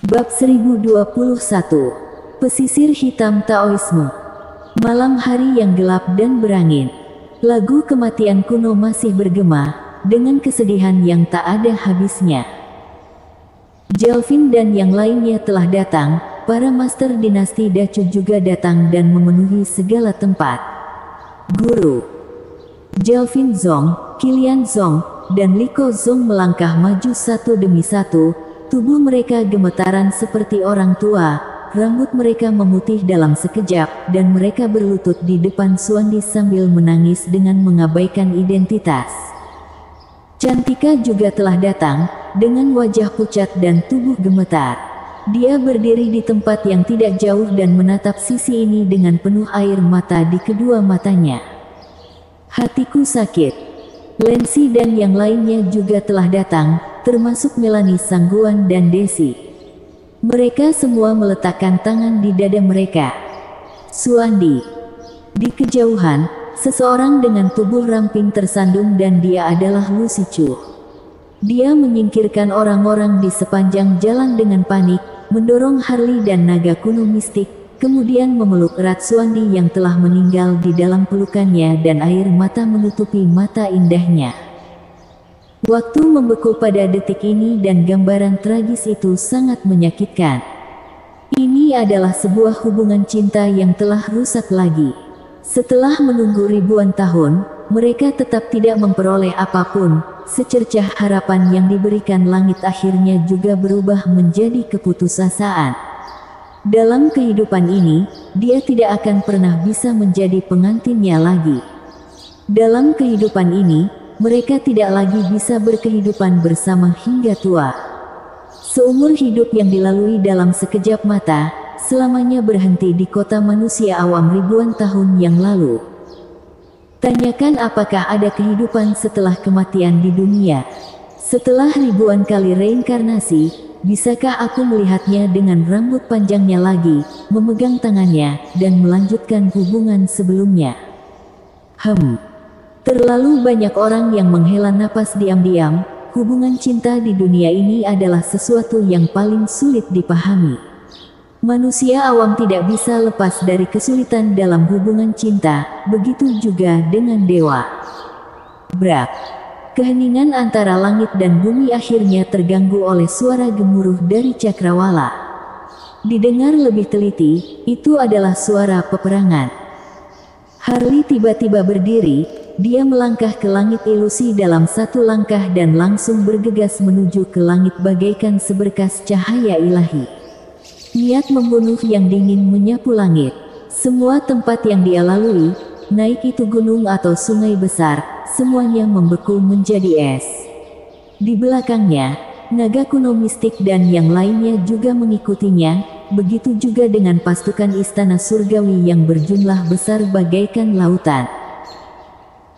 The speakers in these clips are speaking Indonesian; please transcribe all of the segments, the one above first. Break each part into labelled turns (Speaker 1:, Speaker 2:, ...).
Speaker 1: Bab 1021. Pesisir Hitam Taoisme. Malam hari yang gelap dan berangin. Lagu kematian kuno masih bergema, dengan kesedihan yang tak ada habisnya. Jalvin dan yang lainnya telah datang, para master dinasti Dacu juga datang dan memenuhi segala tempat. Guru Jalvin Zong, Qilian Zong, dan Liko Zong melangkah maju satu demi satu. Tubuh mereka gemetaran seperti orang tua, rambut mereka memutih dalam sekejap, dan mereka berlutut di depan Xuandi sambil menangis dengan mengabaikan identitas. Cantika juga telah datang, dengan wajah pucat dan tubuh gemetar. Dia berdiri di tempat yang tidak jauh dan menatap sisi ini dengan penuh air mata di kedua matanya. Hatiku sakit. Lensi dan yang lainnya juga telah datang, termasuk Melanie Sangguan dan Desi. Mereka semua meletakkan tangan di dada mereka. Xuandi. Di kejauhan, seseorang dengan tubuh ramping tersandung dan dia adalah Lu Sichu. Dia menyingkirkan orang-orang di sepanjang jalan dengan panik, mendorong Harley dan naga kuno mistik, kemudian memeluk erat Xuandi yang telah meninggal di dalam pelukannya dan air mata menutupi mata indahnya. Waktu membeku pada detik ini dan gambaran tragis itu sangat menyakitkan. Ini adalah sebuah hubungan cinta yang telah rusak lagi. Setelah menunggu ribuan tahun, mereka tetap tidak memperoleh apapun. Secercah harapan yang diberikan langit akhirnya juga berubah menjadi keputusasaan. Dalam kehidupan ini, dia tidak akan pernah bisa menjadi pengantinnya lagi. Dalam kehidupan ini, mereka tidak lagi bisa berkehidupan bersama hingga tua. Seumur hidup yang dilalui dalam sekejap mata, selamanya berhenti di kota manusia awam ribuan tahun yang lalu. Tanyakan apakah ada kehidupan setelah kematian di dunia. Setelah ribuan kali reinkarnasi, bisakah aku melihatnya dengan rambut panjangnya lagi, memegang tangannya, dan melanjutkan hubungan sebelumnya? Terlalu banyak orang yang menghela napas diam-diam. Hubungan cinta di dunia ini adalah sesuatu yang paling sulit dipahami. Manusia awam tidak bisa lepas dari kesulitan dalam hubungan cinta, begitu juga dengan dewa. Brak. Keheningan antara langit dan bumi akhirnya terganggu oleh suara gemuruh dari cakrawala. Didengar lebih teliti, itu adalah suara peperangan. Harley tiba-tiba berdiri. Dia melangkah ke langit ilusi dalam satu langkah dan langsung bergegas menuju ke langit bagaikan seberkas cahaya ilahi. Niat membunuh yang dingin menyapu langit. Semua tempat yang dia lalui, naik itu gunung atau sungai besar, semuanya membeku menjadi es. Di belakangnya, naga kuno mistik dan yang lainnya juga mengikutinya, begitu juga dengan pasukan istana surgawi yang berjumlah besar bagaikan lautan.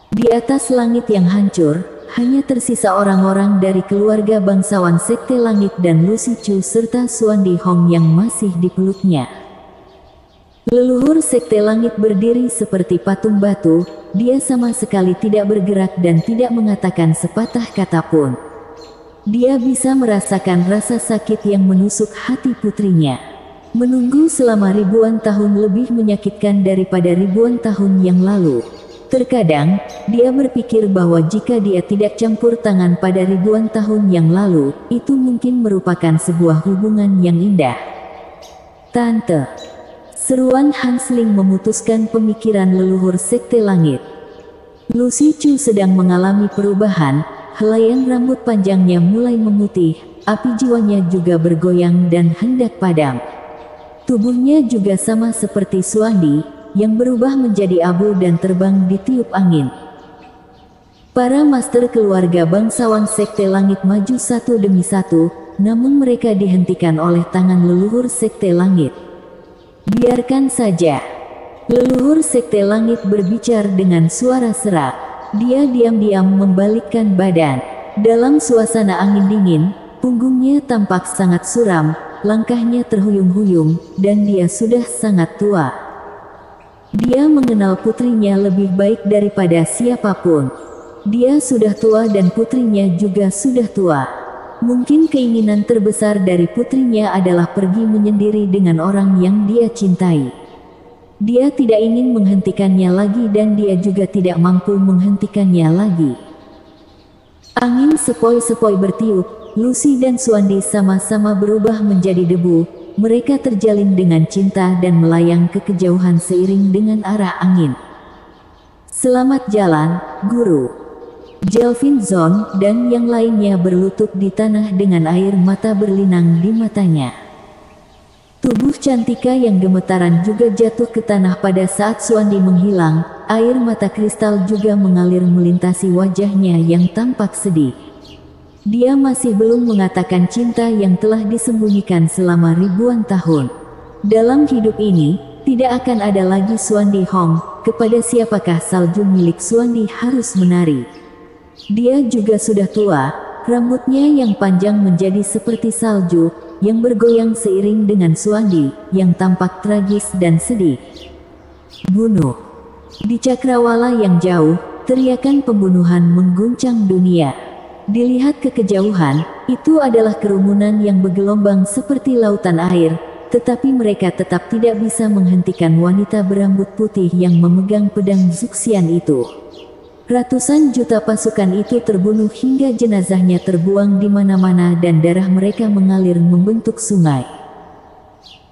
Speaker 1: Di atas langit yang hancur, hanya tersisa orang-orang dari keluarga bangsawan Sekte Langit dan Lu Sichu serta Xuandi Hong yang masih dipeluknya. Leluhur Sekte Langit berdiri seperti patung batu, dia sama sekali tidak bergerak dan tidak mengatakan sepatah kata pun. Dia bisa merasakan rasa sakit yang menusuk hati putrinya. Menunggu selama ribuan tahun lebih menyakitkan daripada ribuan tahun yang lalu. Terkadang, dia berpikir bahwa jika dia tidak campur tangan pada ribuan tahun yang lalu, itu mungkin merupakan sebuah hubungan yang indah. Tante. Seruan Hansling memutuskan pemikiran leluhur Sekte Langit. Lu Sichu sedang mengalami perubahan, helaian rambut panjangnya mulai memutih, api jiwanya juga bergoyang dan hendak padam. Tubuhnya juga sama seperti Xuandi, yang berubah menjadi abu dan terbang ditiup angin. Para master keluarga bangsawan Sekte Langit maju satu demi satu, namun mereka dihentikan oleh tangan leluhur Sekte Langit. Biarkan saja. Leluhur Sekte Langit berbicara dengan suara serak. Dia diam-diam membalikkan badan. Dalam suasana angin dingin, punggungnya tampak sangat suram, langkahnya terhuyung-huyung, dan dia sudah sangat tua. Dia mengenal putrinya lebih baik daripada siapapun. Dia sudah tua dan putrinya juga sudah tua. mungkin keinginan terbesar dari putrinya adalah pergi menyendiri dengan orang yang dia cintai. Dia tidak ingin menghentikannya lagi dan dia juga tidak mampu menghentikannya lagi. Angin sepoi-sepoi bertiup, Lucy dan Suandi sama-sama berubah menjadi debu. Mereka terjalin dengan cinta dan melayang ke kejauhan seiring dengan arah angin. Selamat jalan, Guru. Jelvin Zon dan yang lainnya berlutut di tanah dengan air mata berlinang di matanya. Tubuh Cantika yang gemetaran juga jatuh ke tanah pada saat Suandi menghilang. Air mata kristal juga mengalir melintasi wajahnya yang tampak sedih. Dia masih belum mengatakan cinta yang telah disembunyikan selama ribuan tahun. Dalam hidup ini, tidak akan ada lagi Suandi Hong. Kepada siapakah salju milik Suandi harus menari? Dia juga sudah tua, rambutnya yang panjang menjadi seperti salju, yang bergoyang seiring dengan Suandi, yang tampak tragis dan sedih. Bunuh. Di cakrawala yang jauh, teriakan pembunuhan mengguncang dunia. Dilihat ke kejauhan, itu adalah kerumunan yang bergelombang seperti lautan air, tetapi mereka tetap tidak bisa menghentikan wanita berambut putih yang memegang pedang Zuxian itu. Ratusan juta pasukan itu terbunuh hingga jenazahnya terbuang di mana-mana dan darah mereka mengalir membentuk sungai.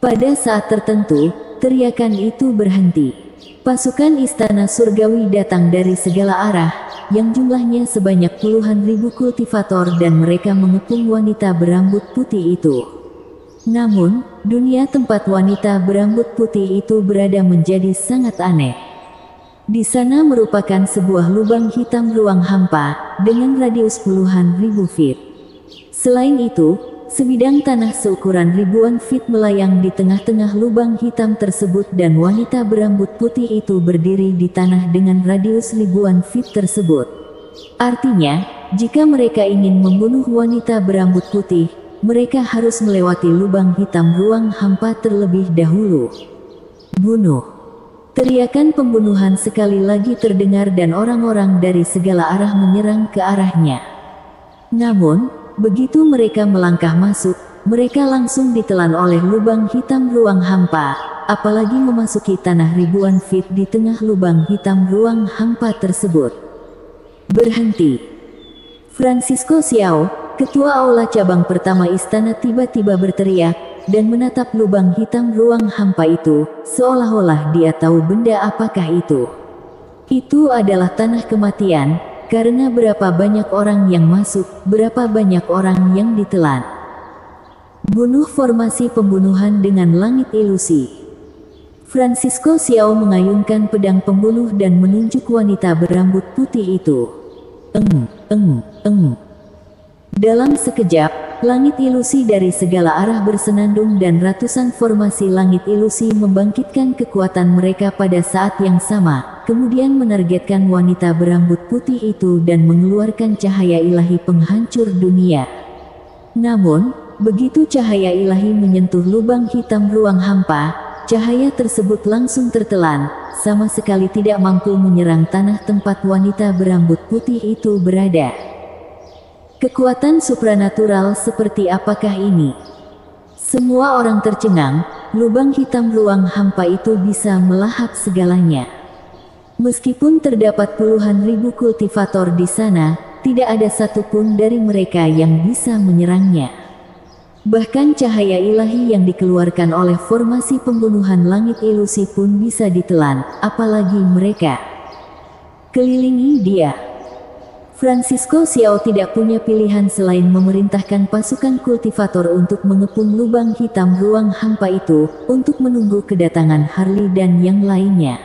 Speaker 1: Pada saat tertentu, teriakan itu berhenti. Pasukan istana surgawi datang dari segala arah, yang jumlahnya sebanyak puluhan ribu kultivator dan mereka mengepung wanita berambut putih itu. Namun, dunia tempat wanita berambut putih itu berada menjadi sangat aneh. Di sana merupakan sebuah lubang hitam ruang hampa, dengan radius puluhan ribu feet. Selain itu, sebidang tanah seukuran ribuan feet melayang di tengah-tengah lubang hitam tersebut dan wanita berambut putih itu berdiri di tanah dengan radius ribuan feet tersebut. Artinya, jika mereka ingin membunuh wanita berambut putih, mereka harus melewati lubang hitam ruang hampa terlebih dahulu. Bunuh. Teriakan pembunuhan sekali lagi terdengar dan orang-orang dari segala arah menyerang ke arahnya. Namun, begitu mereka melangkah masuk, mereka langsung ditelan oleh lubang hitam ruang hampa, apalagi memasuki tanah ribuan feet di tengah lubang hitam ruang hampa tersebut. Berhenti. Francisco Xiao, ketua aula cabang pertama istana tiba-tiba berteriak, dan menatap lubang hitam ruang hampa itu, seolah-olah dia tahu benda apakah itu. Itu adalah tanah kematian. Karena berapa banyak orang yang masuk, berapa banyak orang yang ditelan. Bunuh formasi pembunuhan dengan langit ilusi. Francisco Xiao mengayunkan pedang pembunuh dan menunjuk wanita berambut putih itu. Dalam sekejap, langit ilusi dari segala arah bersenandung dan ratusan formasi langit ilusi membangkitkan kekuatan mereka pada saat yang sama, kemudian menargetkan wanita berambut putih itu dan mengeluarkan cahaya ilahi penghancur dunia. Namun, begitu cahaya ilahi menyentuh lubang hitam ruang hampa, cahaya tersebut langsung tertelan, sama sekali tidak mampu menyerang tanah tempat wanita berambut putih itu berada. Kekuatan supranatural seperti apakah ini? Semua orang tercengang, lubang hitam ruang hampa itu bisa melahap segalanya. Meskipun terdapat puluhan ribu kultivator di sana, tidak ada satupun dari mereka yang bisa menyerangnya. Bahkan cahaya ilahi yang dikeluarkan oleh formasi pembunuhan langit ilusi pun bisa ditelan, apalagi mereka. Kelilingi dia. Francisco Xiao tidak punya pilihan selain memerintahkan pasukan kultivator untuk mengepung lubang hitam ruang hampa itu, untuk menunggu kedatangan Harley dan yang lainnya.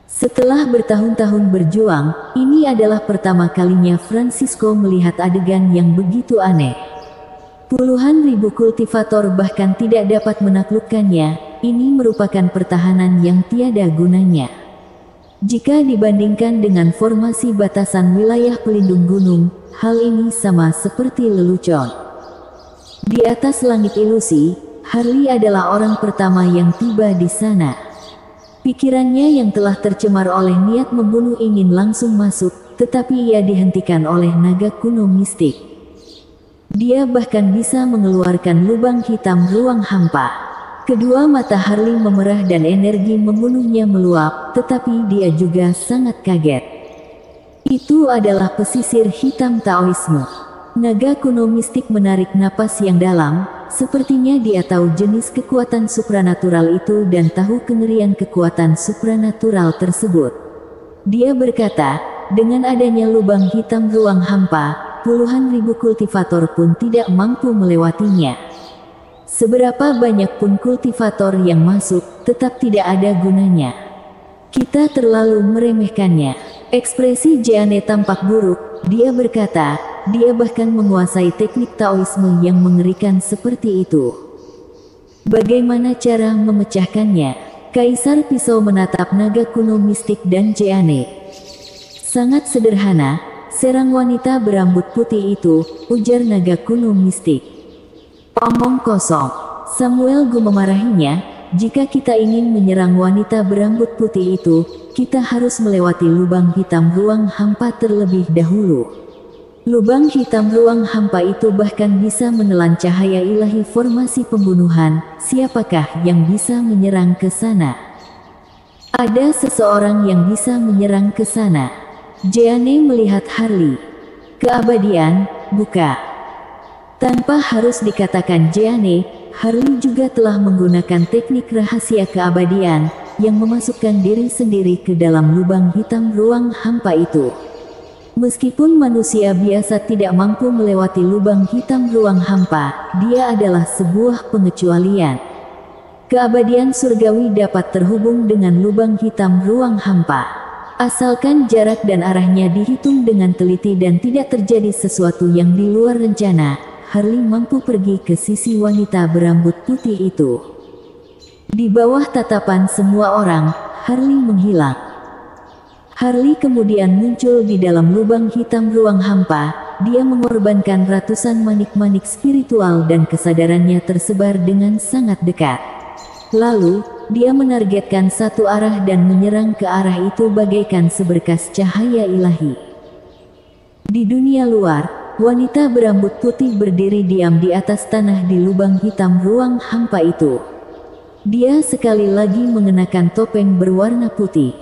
Speaker 1: Setelah bertahun-tahun berjuang, ini adalah pertama kalinya Francisco melihat adegan yang begitu aneh. Puluhan ribu kultivator bahkan tidak dapat menaklukkannya, ini merupakan pertahanan yang tiada gunanya. Jika dibandingkan dengan formasi batasan wilayah pelindung gunung, hal ini sama seperti lelucon. Di atas langit ilusi, Harley adalah orang pertama yang tiba di sana. Pikirannya yang telah tercemar oleh niat membunuh ingin langsung masuk, tetapi ia dihentikan oleh naga kuno mistik. Dia bahkan bisa mengeluarkan lubang hitam ruang hampa. Kedua mata Harley memerah dan energi membunuhnya meluap, tetapi dia juga sangat kaget. Itu adalah pesisir hitam Taoisme. Naga kuno mistik menarik napas yang dalam, sepertinya dia tahu jenis kekuatan supranatural itu dan tahu kengerian kekuatan supranatural tersebut. Dia berkata, dengan adanya lubang hitam ruang hampa, puluhan ribu kultivator pun tidak mampu melewatinya. Seberapa banyak pun kultivator yang masuk, tetap tidak ada gunanya. Kita terlalu meremehkannya. Ekspresi Jeanne tampak buruk. Dia berkata, dia bahkan menguasai teknik Taoisme yang mengerikan seperti itu. Bagaimana cara memecahkannya? Kaisar Pisau menatap naga kuno mistik dan Jeanne. Sangat sederhana, serang wanita berambut putih itu, ujar naga kuno mistik. Omong kosong. Samuel Gu memarahinya, jika kita ingin menyerang wanita berambut putih itu, kita harus melewati lubang hitam ruang hampa terlebih dahulu. Lubang hitam ruang hampa itu bahkan bisa menelan cahaya ilahi formasi pembunuhan. Siapakah yang bisa menyerang ke sana? Ada seseorang yang bisa menyerang ke sana. Jeanne melihat Harley. Keabadian, buka. Tanpa harus dikatakan Jeanne, Harley juga telah menggunakan teknik rahasia keabadian, yang memasukkan diri sendiri ke dalam lubang hitam ruang hampa itu. Meskipun manusia biasa tidak mampu melewati lubang hitam ruang hampa, dia adalah sebuah pengecualian. Keabadian surgawi dapat terhubung dengan lubang hitam ruang hampa. Asalkan jarak dan arahnya dihitung dengan teliti dan tidak terjadi sesuatu yang di luar rencana, Harley mampu pergi ke sisi wanita berambut putih itu. Di bawah tatapan semua orang, Harley menghilang. Harley kemudian muncul di dalam lubang hitam ruang hampa. Dia mengorbankan ratusan manik-manik spiritual dan kesadarannya tersebar dengan sangat dekat. Lalu, dia menargetkan satu arah dan menyerang ke arah itu bagaikan seberkas cahaya ilahi. Di dunia luar, wanita berambut putih berdiri diam di atas tanah di lubang hitam ruang hampa itu. Dia sekali lagi mengenakan topeng berwarna putih.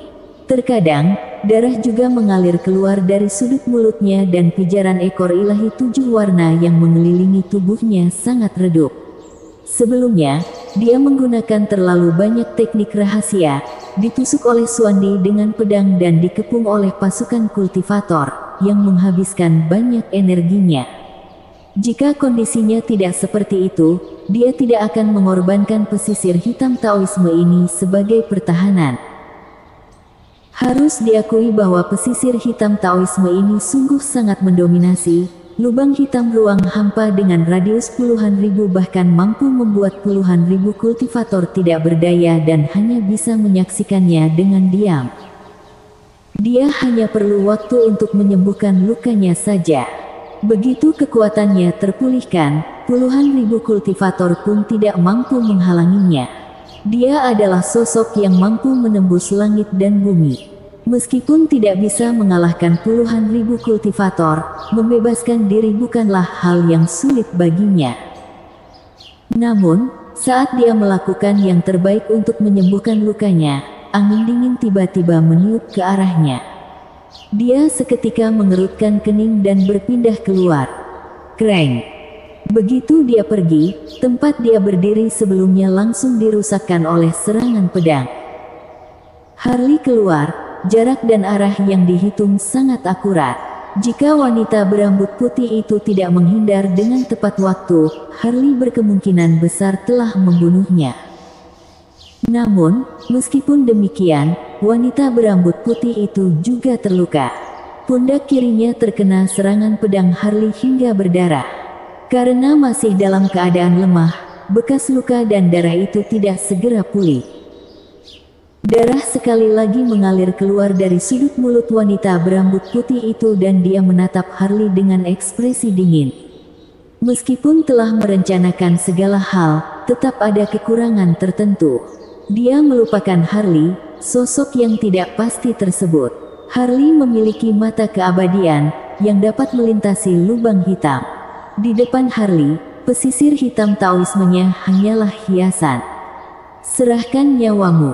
Speaker 1: Terkadang, darah juga mengalir keluar dari sudut mulutnya dan pijaran ekor ilahi 7 warna yang mengelilingi tubuhnya sangat redup. Sebelumnya, dia menggunakan terlalu banyak teknik rahasia, ditusuk oleh Suandi dengan pedang dan dikepung oleh pasukan kultivator, yang menghabiskan banyak energinya. Jika kondisinya tidak seperti itu, dia tidak akan mengorbankan pesisir hitam Taoisme ini sebagai pertahanan. Harus diakui bahwa pesisir hitam Taoisme ini sungguh sangat mendominasi. Lubang hitam ruang hampa dengan radius puluhan ribu bahkan mampu membuat puluhan ribu kultivator tidak berdaya dan hanya bisa menyaksikannya dengan diam. Dia hanya perlu waktu untuk menyembuhkan lukanya saja. Begitu kekuatannya terpulihkan, puluhan ribu kultivator pun tidak mampu menghalanginya. Dia adalah sosok yang mampu menembus langit dan bumi. Meskipun tidak bisa mengalahkan puluhan ribu kultivator, membebaskan diri bukanlah hal yang sulit baginya. Namun, saat dia melakukan yang terbaik untuk menyembuhkan lukanya, angin dingin tiba-tiba meniup ke arahnya. Dia seketika mengerutkan kening dan berpindah keluar. Kreng! Begitu dia pergi, tempat dia berdiri sebelumnya langsung dirusakkan oleh serangan pedang. Harley keluar. Jarak dan arah yang dihitung sangat akurat. Jika wanita berambut putih itu tidak menghindar dengan tepat waktu, Harley berkemungkinan besar telah membunuhnya. Namun, meskipun demikian, wanita berambut putih itu juga terluka. Pundak kirinya terkena serangan pedang Harley hingga berdarah. Karena masih dalam keadaan lemah, bekas luka dan darah itu tidak segera pulih. Darah sekali lagi mengalir keluar dari sudut mulut wanita berambut putih itu dan dia menatap Harley dengan ekspresi dingin. Meskipun telah merencanakan segala hal, tetap ada kekurangan tertentu. Dia melupakan Harley, sosok yang tidak pasti tersebut. Harley memiliki mata keabadian, yang dapat melintasi lubang hitam. di depan Harley, pesisir hitam Taoismenya hanyalah hiasan. Serahkan nyawamu.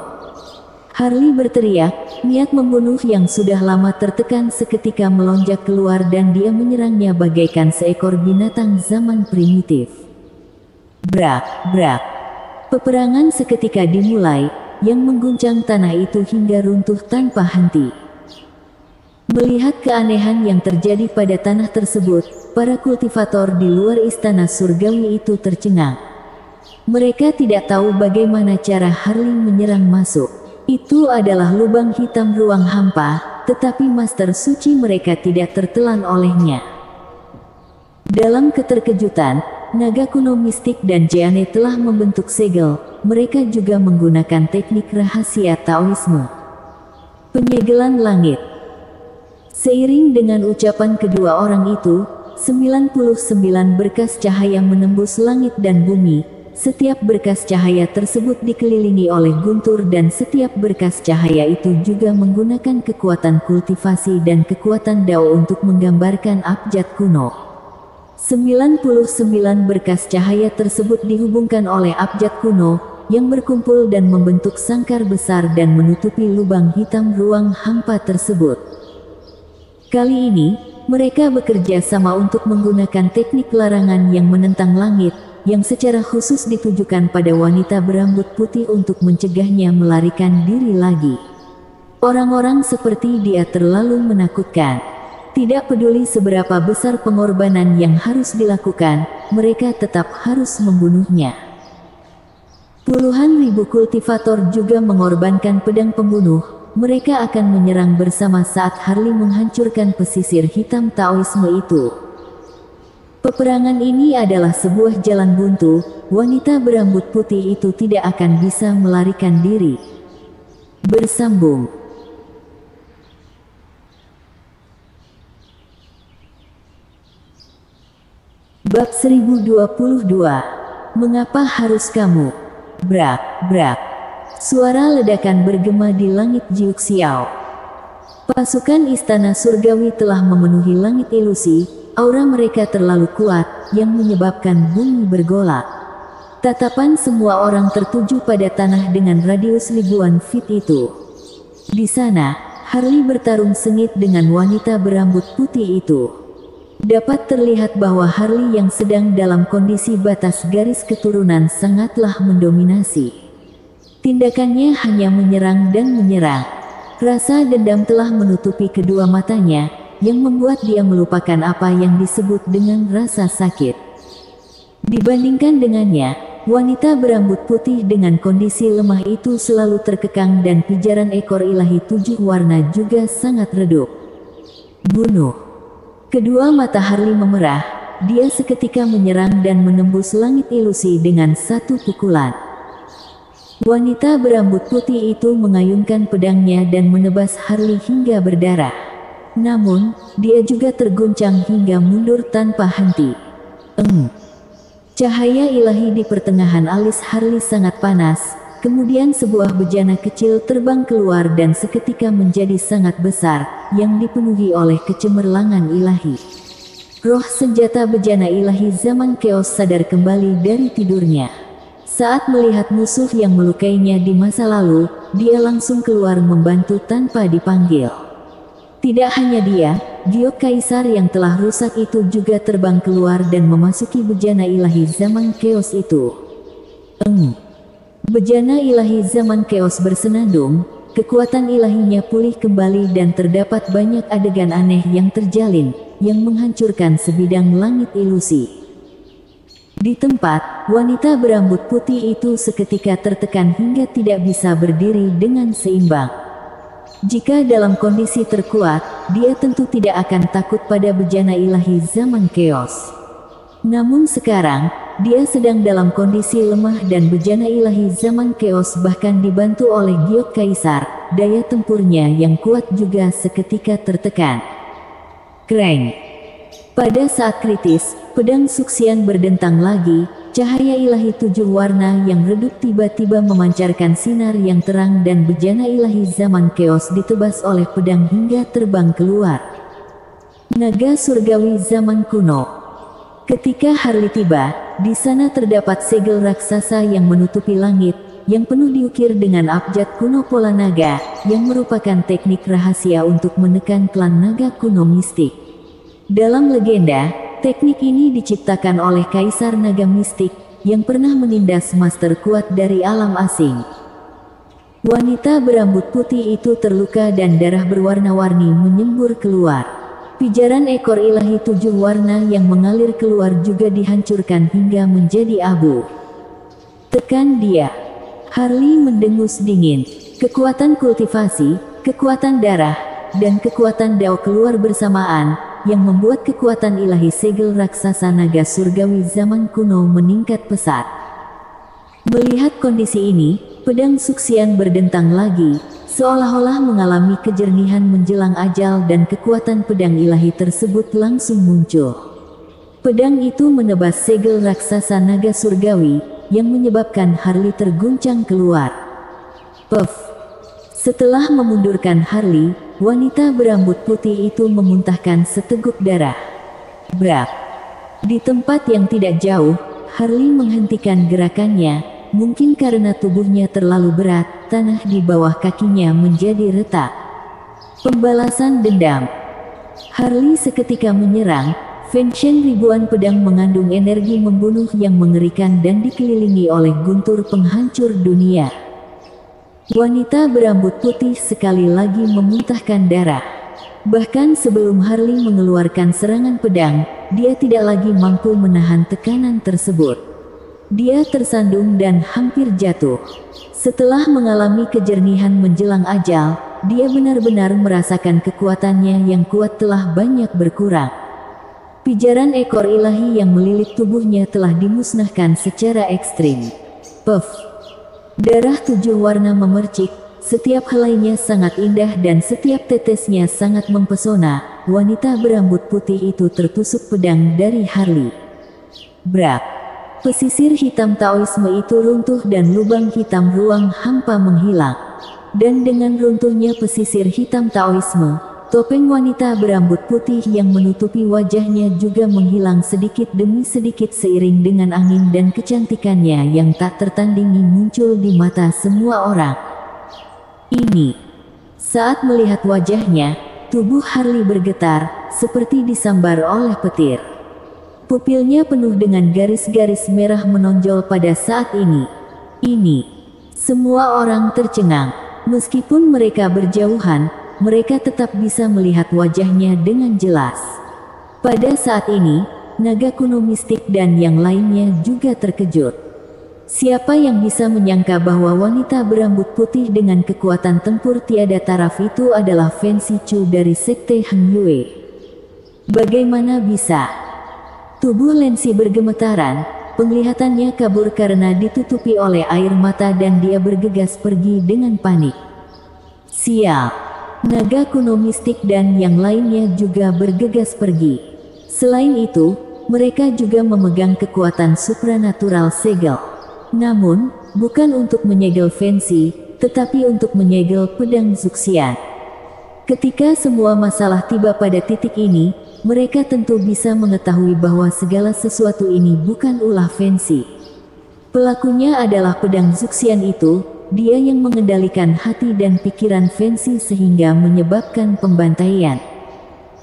Speaker 1: Harley berteriak, niat membunuh yang sudah lama tertekan seketika melonjak keluar dan dia menyerangnya bagaikan seekor binatang zaman primitif. Brak, brak. Peperangan seketika dimulai, yang mengguncang tanah itu hingga runtuh tanpa henti. Melihat keanehan yang terjadi pada tanah tersebut, para kultivator di luar istana surgawi itu tercengang. Mereka tidak tahu bagaimana cara Harley menyerang masuk. Itu adalah lubang hitam ruang hampa, tetapi master suci mereka tidak tertelan olehnya. Dalam keterkejutan, naga kuno mistik dan Jeanne telah membentuk segel. Mereka juga menggunakan teknik rahasia Taoisme. Penyegelan langit. Seiring dengan ucapan kedua orang itu, 99 berkas cahaya menembus langit dan bumi. Setiap berkas cahaya tersebut dikelilingi oleh guntur dan setiap berkas cahaya itu juga menggunakan kekuatan kultivasi dan kekuatan Dao untuk menggambarkan abjad kuno. 99 berkas cahaya tersebut dihubungkan oleh abjad kuno, yang berkumpul dan membentuk sangkar besar dan menutupi lubang hitam ruang hampa tersebut. Kali ini, mereka bekerja sama untuk menggunakan teknik larangan yang menentang langit, yang secara khusus ditujukan pada wanita berambut putih untuk mencegahnya melarikan diri lagi. Orang-orang seperti dia terlalu menakutkan. Tidak peduli seberapa besar pengorbanan yang harus dilakukan, mereka tetap harus membunuhnya. Puluhan ribu kultivator juga mengorbankan pedang pembunuh. Mereka akan menyerang bersama saat Harley menghancurkan pesisir hitam Taoisme itu. Peperangan ini adalah sebuah jalan buntu, wanita berambut putih itu tidak akan bisa melarikan diri. Bersambung. Bab 1022. Mengapa harus kamu? Brak, brak. Suara ledakan bergema di langit Jiuxiao. Pasukan istana surgawi telah memenuhi langit ilusi, aura mereka terlalu kuat, yang menyebabkan bumi bergolak. Tatapan semua orang tertuju pada tanah dengan radius ribuan feet itu. Di sana, Harley bertarung sengit dengan wanita berambut putih itu. Dapat terlihat bahwa Harley yang sedang dalam kondisi batas garis keturunan sangatlah mendominasi. Tindakannya hanya menyerang dan menyerang. Rasa dendam telah menutupi kedua matanya, yang membuat dia melupakan apa yang disebut dengan rasa sakit. Dibandingkan dengannya, wanita berambut putih dengan kondisi lemah itu selalu terkekang dan pijaran ekor ilahi 7 warna juga sangat redup. Bunuh. Kedua mata Harley memerah, dia seketika menyerang dan menembus langit ilusi dengan satu pukulan. Wanita berambut putih itu mengayunkan pedangnya dan menebas Harley hingga berdarah. Namun, dia juga terguncang hingga mundur tanpa henti. Cahaya ilahi di pertengahan alis Harley sangat panas, kemudian sebuah bejana kecil terbang keluar dan seketika menjadi sangat besar, yang dipenuhi oleh kecemerlangan ilahi. Roh senjata bejana ilahi zaman Chaos sadar kembali dari tidurnya. Saat melihat musuh yang melukainya di masa lalu, dia langsung keluar membantu tanpa dipanggil. Tidak hanya dia, giok kaisar yang telah rusak itu juga terbang keluar dan memasuki bejana ilahi zaman Chaos itu. Bejana ilahi zaman Chaos bersenandung, kekuatan ilahinya pulih kembali dan terdapat banyak adegan aneh yang terjalin, yang menghancurkan sebidang langit ilusi. Di tempat, wanita berambut putih itu seketika tertekan hingga tidak bisa berdiri dengan seimbang. Jika dalam kondisi terkuat, dia tentu tidak akan takut pada bejana ilahi zaman Chaos. Namun sekarang, dia sedang dalam kondisi lemah dan bejana ilahi zaman Chaos bahkan dibantu oleh giok kaisar, daya tempurnya yang kuat juga seketika tertekan. Kreng. Pada saat kritis, pedang Suxian berdentang lagi, cahaya ilahi 7 warna yang redup tiba-tiba memancarkan sinar yang terang dan bejana ilahi zaman Chaos ditebas oleh pedang hingga terbang keluar. Naga surgawi zaman kuno. Ketika Harley tiba, di sana terdapat segel raksasa yang menutupi langit, yang penuh diukir dengan abjad kuno pola naga, yang merupakan teknik rahasia untuk menekan klan naga kuno mistik. Dalam legenda, teknik ini diciptakan oleh Kaisar Naga Mistik, yang pernah menindas master kuat dari alam asing. Wanita berambut putih itu terluka dan darah berwarna-warni menyembur keluar. Pijaran ekor ilahi 7 warna yang mengalir keluar juga dihancurkan hingga menjadi abu. Tekan dia. Harley mendengus dingin. Kekuatan kultivasi, kekuatan darah, dan kekuatan Dao keluar bersamaan, yang membuat kekuatan ilahi segel raksasa naga surgawi zaman kuno meningkat pesat. Melihat kondisi ini, pedang Suxian berdentang lagi, seolah-olah mengalami kejernihan menjelang ajal dan kekuatan pedang ilahi tersebut langsung muncul. Pedang itu menebas segel raksasa naga surgawi, yang menyebabkan Harley terguncang keluar. Puff! Setelah memundurkan Harley, wanita berambut putih itu memuntahkan seteguk darah. Brak! Di tempat yang tidak jauh, Harley menghentikan gerakannya. Mungkin karena tubuhnya terlalu berat, tanah di bawah kakinya menjadi retak. Pembalasan dendam. Harley seketika menyerang. Fenshen ribuan pedang mengandung energi membunuh yang mengerikan dan dikelilingi oleh guntur penghancur dunia. Wanita berambut putih sekali lagi memuntahkan darah. Bahkan sebelum Harley mengeluarkan serangan pedang, dia tidak lagi mampu menahan tekanan tersebut. Dia tersandung dan hampir jatuh. Setelah mengalami kejernihan menjelang ajal, dia benar-benar merasakan kekuatannya yang kuat telah banyak berkurang. Pijaran ekor ilahi yang melilit tubuhnya telah dimusnahkan secara ekstrim. Puff! Darah 7 warna memercik, setiap helainya sangat indah dan setiap tetesnya sangat mempesona. Wanita berambut putih itu tertusuk pedang dari Harley. Brak! Pesisir hitam Taoisme itu runtuh dan lubang hitam ruang hampa menghilang. Dan dengan runtuhnya pesisir hitam Taoisme, topeng wanita berambut putih yang menutupi wajahnya juga menghilang sedikit demi sedikit seiring dengan angin dan kecantikannya yang tak tertandingi muncul di mata semua orang. Ini. Saat melihat wajahnya, tubuh Harley bergetar, seperti disambar oleh petir. Pupilnya penuh dengan garis-garis merah menonjol pada saat ini. Semua orang tercengang. Meskipun mereka berjauhan, mereka tetap bisa melihat wajahnya dengan jelas. Pada saat ini, naga kuno mistik dan yang lainnya juga terkejut. Siapa yang bisa menyangka bahwa wanita berambut putih dengan kekuatan tempur tiada taraf itu adalah Fancy Chu dari Sekte Heng Yue? Bagaimana bisa? Tubuh Lensi bergemetaran, penglihatannya kabur karena ditutupi oleh air mata dan dia bergegas pergi dengan panik. Sial! Naga kuno mistik dan yang lainnya juga bergegas pergi. Selain itu, mereka juga memegang kekuatan supranatural segel. Namun, bukan untuk menyegel Fancy, tetapi untuk menyegel pedang Suxian. Ketika semua masalah tiba pada titik ini, mereka tentu bisa mengetahui bahwa segala sesuatu ini bukan ulah Fancy. Pelakunya adalah pedang Suxian itu, dia yang mengendalikan hati dan pikiran Fancy sehingga menyebabkan pembantaian.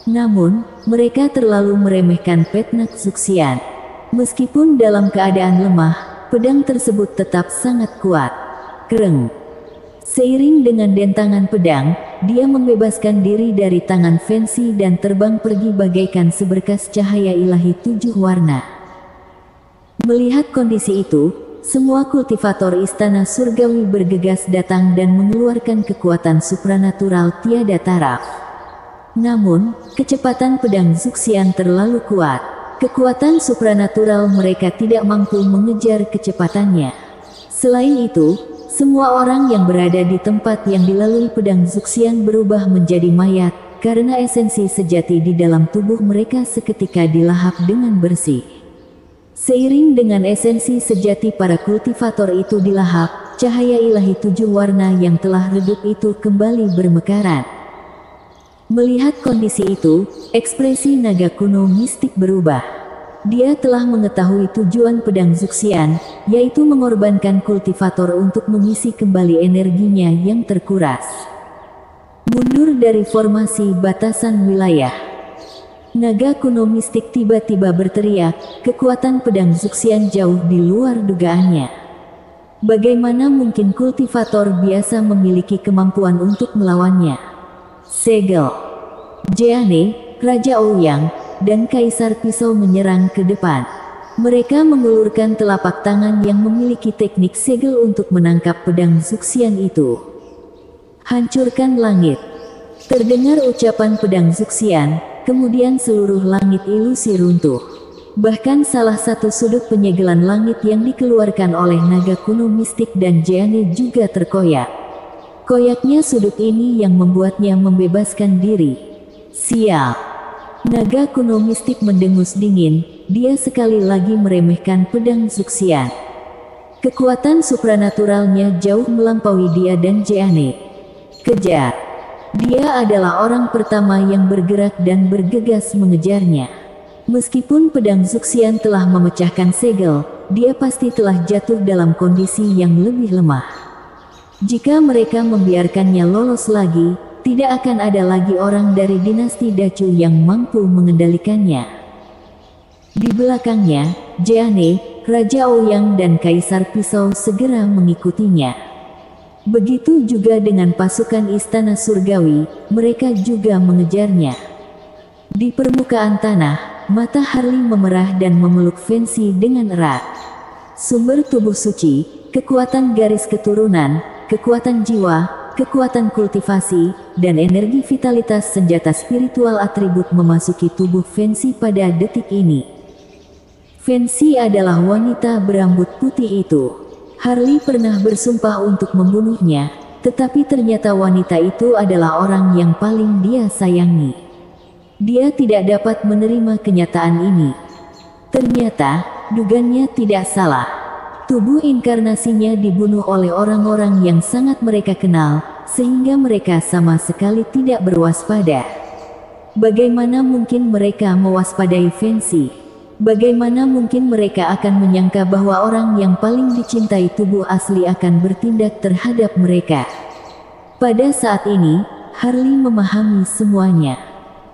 Speaker 1: Namun, mereka terlalu meremehkan Petnak Suxian. Meskipun dalam keadaan lemah, pedang tersebut tetap sangat kuat. Kereng! Seiring dengan dentangan pedang, dia membebaskan diri dari tangan Fancy dan terbang pergi bagaikan seberkas cahaya ilahi 7 warna. Melihat kondisi itu, semua kultivator istana surgawi bergegas datang dan mengeluarkan kekuatan supranatural tiada taraf. Namun, kecepatan pedang Suxian terlalu kuat. Kekuatan supranatural mereka tidak mampu mengejar kecepatannya. Selain itu, semua orang yang berada di tempat yang dilalui pedang Suxian berubah menjadi mayat, karena esensi sejati di dalam tubuh mereka seketika dilahap dengan bersih. Seiring dengan esensi sejati para kultivator itu dilahap, cahaya ilahi 7 warna yang telah redup itu kembali bermekaran. Melihat kondisi itu, ekspresi naga kuno mistik berubah. Dia telah mengetahui tujuan pedang Zuxian, yaitu mengorbankan kultivator untuk mengisi kembali energinya yang terkuras. Mundur dari formasi batasan wilayah. Naga kuno mistik tiba-tiba berteriak, kekuatan pedang Zuxian jauh di luar dugaannya. Bagaimana mungkin kultivator biasa memiliki kemampuan untuk melawannya? Segel, Jeane, Raja Ouyang, dan Kaisar Pisau menyerang ke depan. Mereka mengulurkan telapak tangan yang memiliki teknik segel untuk menangkap pedang Zuxian itu. Hancurkan langit. Terdengar ucapan pedang Zuxian, kemudian seluruh langit ilusi runtuh. Bahkan salah satu sudut penyegelan langit yang dikeluarkan oleh naga kuno mistik dan Jeane juga terkoyak. Koyaknya sudut ini yang membuatnya membebaskan diri. Sial. Naga kuno mistik mendengus dingin, dia sekali lagi meremehkan pedang Zuxian. Kekuatan supranaturalnya jauh melampaui dia dan Jeane. Kejar. Dia adalah orang pertama yang bergerak dan bergegas mengejarnya. Meskipun pedang Zuxian telah memecahkan segel, dia pasti telah jatuh dalam kondisi yang lebih lemah. Jika mereka membiarkannya lolos lagi, tidak akan ada lagi orang dari dinasti Dacu yang mampu mengendalikannya. Di belakangnya, Jeane, Raja Ouyang dan Kaisar Pisau segera mengikutinya. Begitu juga dengan pasukan Istana Surgawi, mereka juga mengejarnya. Di permukaan tanah, mata Harley memerah dan memeluk Fancy dengan erat. Sumber tubuh suci, kekuatan garis keturunan, kekuatan jiwa, kekuatan kultivasi, dan energi vitalitas senjata spiritual atribut memasuki tubuh Fancy pada detik ini. Fancy adalah wanita berambut putih itu. Harley pernah bersumpah untuk membunuhnya, tetapi ternyata wanita itu adalah orang yang paling dia sayangi. Dia tidak dapat menerima kenyataan ini. Ternyata, dugaannya tidak salah. Tubuh inkarnasinya dibunuh oleh orang-orang yang sangat mereka kenal, sehingga mereka sama sekali tidak berwaspada. Bagaimana mungkin mereka mewaspadai Fancy? Bagaimana mungkin mereka akan menyangka bahwa orang yang paling dicintai tubuh asli akan bertindak terhadap mereka? Pada saat ini, Harley memahami semuanya.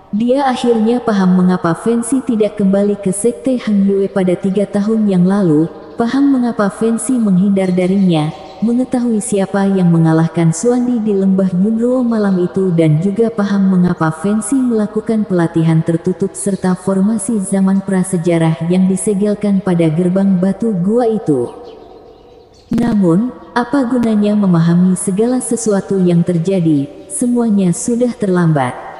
Speaker 1: Dia akhirnya paham mengapa Fancy tidak kembali ke Sekte Han Yue pada 3 tahun yang lalu, paham mengapa Fancy menghindar darinya, mengetahui siapa yang mengalahkan Xuandi di lembah Yunruo malam itu dan juga paham mengapa Fancy melakukan pelatihan tertutup serta formasi zaman prasejarah yang disegelkan pada gerbang batu gua itu. Namun, apa gunanya memahami segala sesuatu yang terjadi, semuanya sudah terlambat.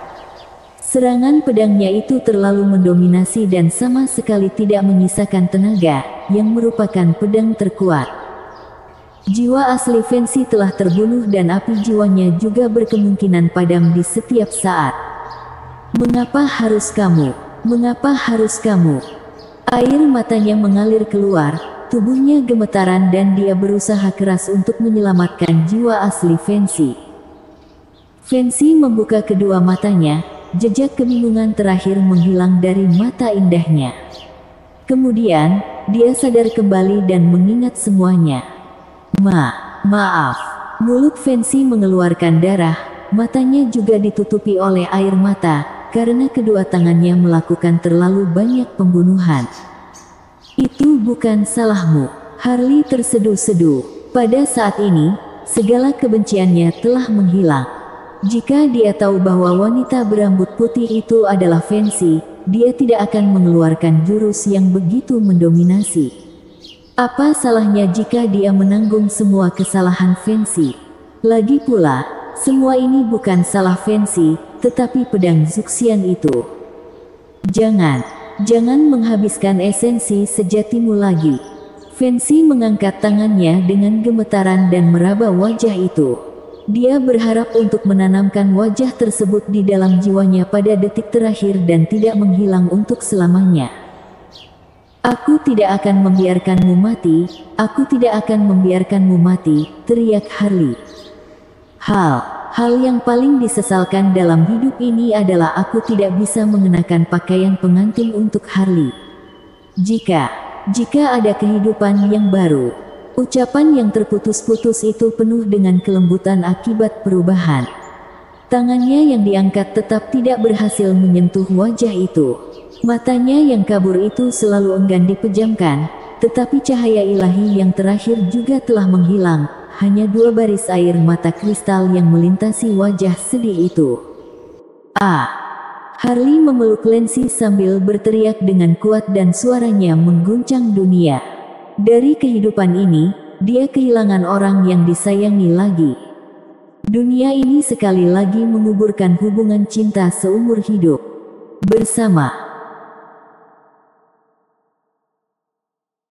Speaker 1: Serangan pedangnya itu terlalu mendominasi dan sama sekali tidak menyisakan tenaga, yang merupakan pedang terkuat. Jiwa asli Fancy telah terbunuh dan api jiwanya juga berkemungkinan padam di setiap saat. Mengapa harus kamu? Mengapa harus kamu? Air matanya mengalir keluar, tubuhnya gemetaran dan dia berusaha keras untuk menyelamatkan jiwa asli Fancy. Fancy membuka kedua matanya. Jejak kebingungan terakhir menghilang dari mata indahnya. Kemudian, dia sadar kembali dan mengingat semuanya. Maaf. Mulut Fancy mengeluarkan darah, matanya juga ditutupi oleh air mata, karena kedua tangannya melakukan terlalu banyak pembunuhan. Itu bukan salahmu. Harley terseduh-seduh. Pada saat ini, segala kebenciannya telah menghilang. Jika dia tahu bahwa wanita berambut putih itu adalah Fancy, dia tidak akan mengeluarkan jurus yang begitu mendominasi. Apa salahnya jika dia menanggung semua kesalahan Fancy? Lagi pula, semua ini bukan salah Fancy, tetapi pedang Zuxian itu. Jangan menghabiskan esensi sejatimu lagi. Fancy mengangkat tangannya dengan gemetaran dan meraba wajah itu. Dia berharap untuk menanamkan wajah tersebut di dalam jiwanya pada detik terakhir dan tidak menghilang untuk selamanya. Aku tidak akan membiarkanmu mati, aku tidak akan membiarkanmu mati, teriak Harley. Hal yang paling disesalkan dalam hidup ini adalah aku tidak bisa mengenakan pakaian pengantin untuk Harley. Jika ada kehidupan yang baru. Ucapan yang terputus-putus itu penuh dengan kelembutan akibat perubahan. Tangannya yang diangkat tetap tidak berhasil menyentuh wajah itu. Matanya yang kabur itu selalu enggan dipejamkan, tetapi cahaya ilahi yang terakhir juga telah menghilang. Hanya 2 baris air mata kristal yang melintasi wajah sedih itu. Harley memeluk Lancy sambil berteriak dengan kuat dan suaranya mengguncang dunia. Dari kehidupan ini, dia kehilangan orang yang disayangi lagi. Dunia ini sekali lagi menguburkan hubungan cinta seumur hidup. Bersama